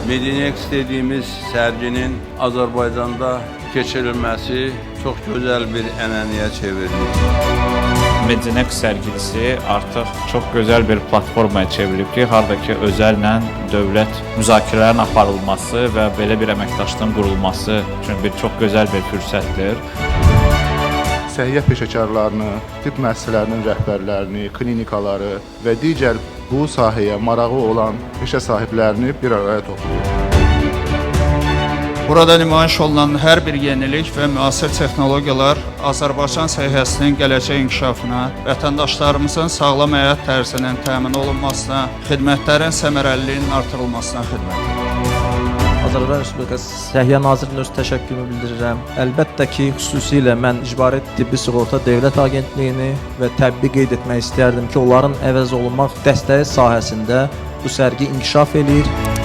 Medinex dediğimiz serginin Azərbaycanda keçirilməsi çox gözəl bir ənənəyə çevrildi. Medinex sərgisi artıq çox gözəl bir platformaya çevrilib ki, haradakı özəllə dövlət müzakirələrin aparılması və belə bir əməkdaşlığın qurulması üçün bir çox gözəl bir fürsətdir. Səhiyyə peşəkarlarını, tibb müəssisələrinin rəhbərlərini, klinikaları və digər bu sahəyə marağı olan peşə sahiblərini bir araya toplayır. Burada nümayiş olunan hər bir yenilik və müasir texnologiyalar Azərbaycan səhiyyəsinin gələcək inkişafına, vətəndaşlarımızın sağlam həyat tərzinin təmin olunmasına, xidmətlərin səmərəliliyinin artırılmasına xidmət edir. Azərbaycan Respublikası Səhiyyə Nazirliyinin öz təşəkkürümü bildirirəm. Əlbəttə ki, xüsusilə mən İcbari Tibbi Sığorta Dövlət Agentliyini və təbii qeyd etmək istərdim ki, onların əvəz olunmaq dəstəyi sahəsində bu sərgi inkişaf eləyir.